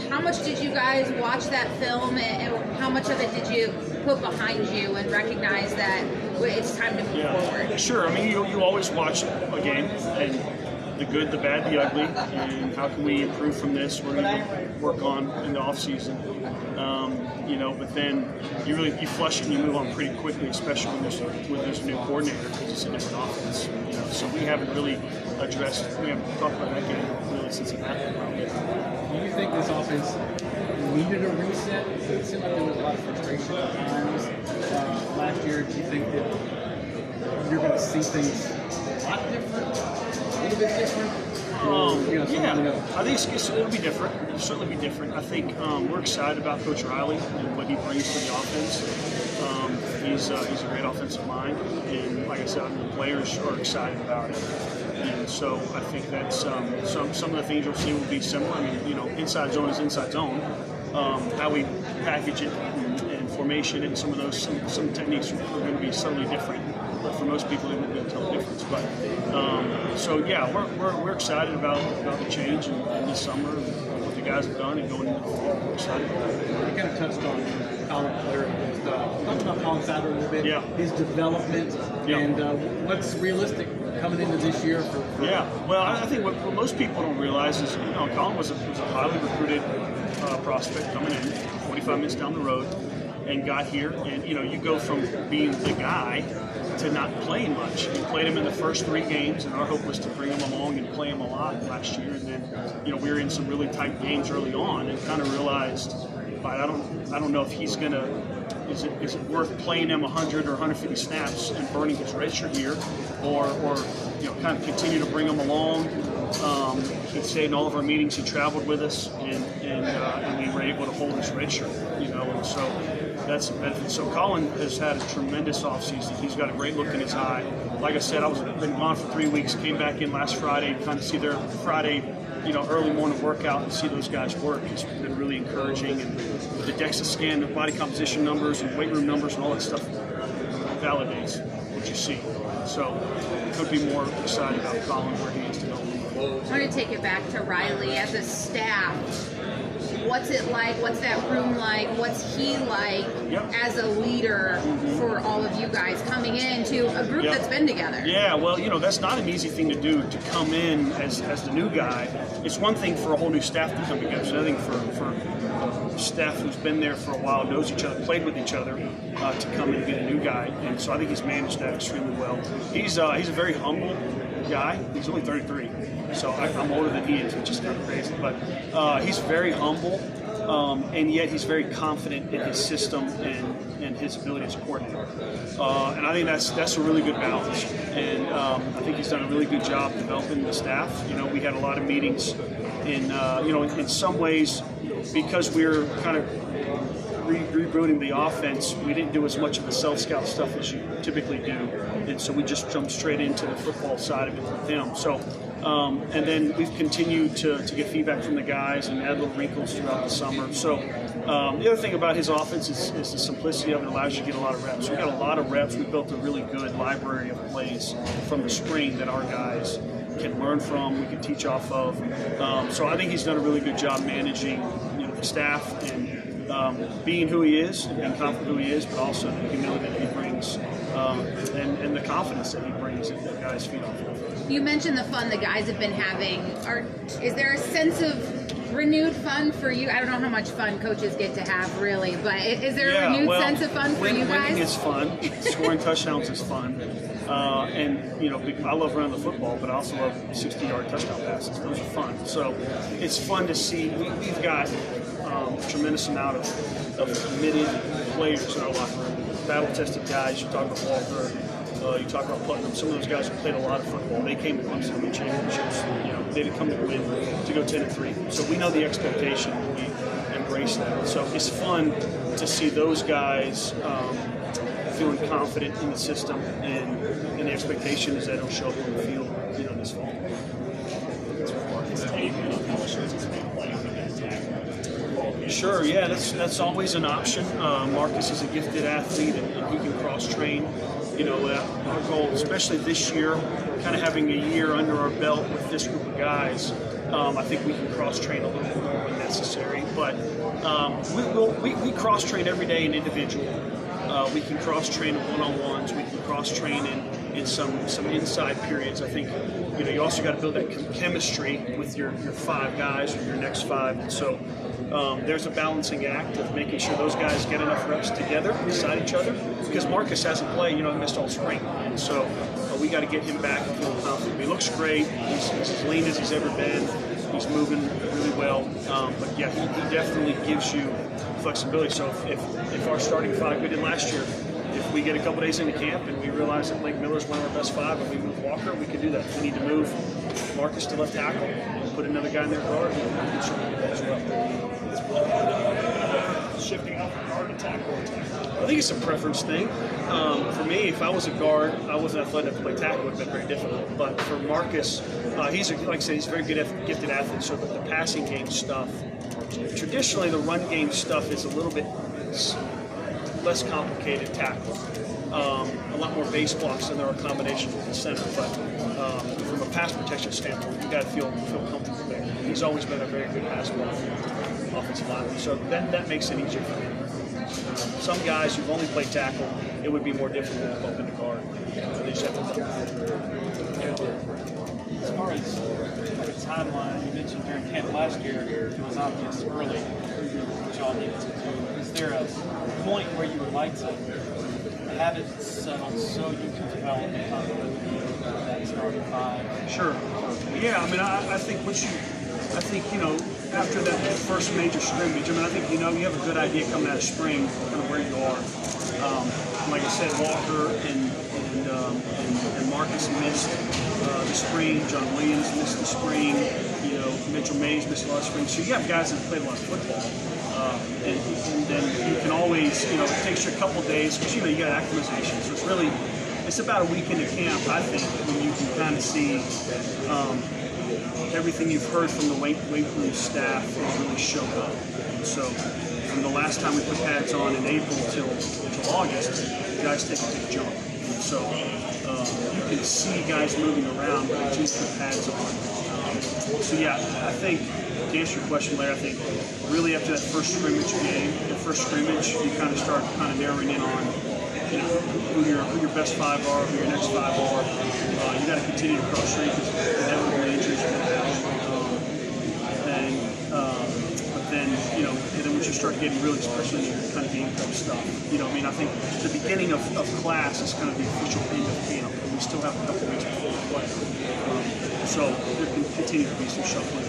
how much did you guys watch that film, and how much of it did you put behind you and recognize that it's time to move forward? Sure. I mean, you always watch a game, and the good, the bad, the ugly, and how can we improve from this? We're going to work on in the off season. But then you flush it and you move on pretty quickly, especially when there's a new coordinator, because it's a different offense. So we haven't really we haven't talked about that game really since it happened. Do you think this offense needed a reset? It seemed like there was a lot of frustration at times last year. Do you think that you're going to see things a lot different, a little bit different? I think it'll be different. It'll certainly be different. I think we're excited about Coach Riley and what he brings to the offense. He's a great offensive mind, and like I said, the players are excited about it. And so I think that some of the things you'll see will be similar. I mean, inside zone is inside zone. How we package it and formation and some of those some techniques are going to be subtly different. But for most people, they won't be able to tell the difference. But we're excited about the change and this summer and what the guys have done and going into the fall. We're excited about it. You kind of touched on Colin there. Talk about Colin Sadler a little bit. Yeah. His development and what's realistic coming into this year for Well, I think what most people don't realize is Colin was a highly recruited prospect coming in 45 minutes down the road and got here, and you go from being the guy to not playing much. We played him in the first 3 games, and our hope was to bring him along and play him a lot last year. And then, we were in some really tight games early on, and kind of realized, I don't know if he's gonna. Is it worth playing him 100 or 150 snaps and burning his redshirt here, or kind of continue to bring him along? He stayed in all of our meetings. He traveled with us, and we were able to hold his redshirt. And so that's a benefit. So Colin has had a tremendous offseason. He's got a great look in his eye. Like I said, been gone for 3 weeks. Came back in last Friday, kind of see their Friday, early morning workout and see those guys work. It's been really encouraging. And the DEXA scan, the body composition numbers and weight room numbers and all that stuff validates what you see. So could be more excited about Colin where he is to go. I want to take it back to Riley as a staff. What's it like? What's that room like? What's he like as a leader for all of you guys coming into a group that's been together? Yeah, well, that's not an easy thing to do, to come in as the new guy. It's one thing for a whole new staff to come together. It's another thing for staff who's been there for a while, knows each other, played with each other, to come in and get a new guy. And so I think he's managed that extremely well. He's a very humble guy. He's only 33. So I'm older than he is, which is kind of crazy. But he's very humble, and yet he's very confident in his system and his ability as a coordinator. And I think that's a really good balance. And I think he's done a really good job developing the staff. We had a lot of meetings in some ways, because we're kind of rebooting the offense, we didn't do as much of the self-scout stuff as you typically do. And so we just jumped straight into the football side of it with him. So, and then we've continued to get feedback from the guys and add little wrinkles throughout the summer. So the other thing about his offense is the simplicity of it allows you to get a lot of reps. We got a lot of reps. We built a really good library of plays from the spring that our guys can learn from, we can teach off of. So I think he's done a really good job managing the staff and being who he is and being confident who he is, but also the humility that he brings and the confidence that he brings that the guys feed off of. You mentioned the fun the guys have been having. Is there a sense of renewed fun for you? I don't know how much fun coaches get to have, really, but is there a renewed sense of fun for you guys? Winning is fun. Scoring touchdowns is fun. And I love running the football, but I also love 60-yard touchdown passes. Those are fun. So it's fun to see. We've got a tremendous amount of committed players in our locker room. Battle-tested guys. You talk about Walker. You talk about Putnam. Some of those guys who played a lot of football. They came to Clemson to win championships. They didn't come to win, to go 10-3. So we know the expectation. We embrace that. So it's fun to see those guys feeling confident in the system, and the expectation is that it'll show up on the field, this fall. Sure, yeah, that's always an option. Marcus is a gifted athlete, and he can cross-train. Our goal, especially this year, kind of having a year under our belt with this group of guys, I think we can cross-train a little bit more when necessary. But we cross-train every day in individual. We can cross-train in one-on-ones. We can cross-train in some inside periods. I think you also got to build that chemistry with your 5 guys or your next 5. And so there's a balancing act of making sure those guys get enough reps together beside each other, because Marcus hasn't played, he missed all spring, and so we got to get him back and feel confident. He looks great. He's as lean as he's ever been. He's moving really well. But yeah, he definitely gives you flexibility. So if our starting 5 we did last year, if we get a couple days into camp and we realize that Blake Miller's one of our best 5 and we move Walker, we can do that. If we need to move Marcus to left tackle and put another guy in their guard, we can certainly do that as well. Shifting up from guard to tackle. I think it's a preference thing. For me, if I was a guard, I wasn't athletic to play tackle, it would have been very difficult. But for Marcus, like I said, he's a very gifted athlete. So the passing game stuff, traditionally the run game stuff is a little bit less complicated tackle. A lot more base blocks than there are combinations with the center. But from a pass protection standpoint, you got to feel comfortable there. He's always been a very good pass blocker, offensive lineman. So that makes it easier for him. Some guys who've only played tackle, it would be more difficult to open the guard. They just have to. As far as the timeline, you mentioned during camp last year, it was obvious early what y'all needed to do. Is there a point where you would like to have it settled so you can develop the continuity of that starting 5? Sure. Yeah, I think after that first major scrimmage, I think you have a good idea coming out of spring kind of where you are. Like I said, Walker and Marcus missed the spring. John Williams missed the spring. Mitchell Mays missed a lot of spring. So you have guys that played a lot of football, and then you can always, it takes you a couple days because you got acclimatization. So it's about a week into camp, I think, when you can kind of see everything you've heard from the weight room staff really show up. So from the last time we put pads on in April till August, guys take a big jump. So you can see guys moving around when you put pads on. So yeah, I think to answer your question, Larry, I think really after that first scrimmage game, you kind of start narrowing in on who your best 5 are, who your next 5 are. You got to continue to cross-train because inevitably injuries are going to happen. But then once you start getting really, especially kind of game prep stuff, I think the beginning of class is kind of the official end of camp, and we still have a couple weeks before we play. So there can continue to be some shuffling.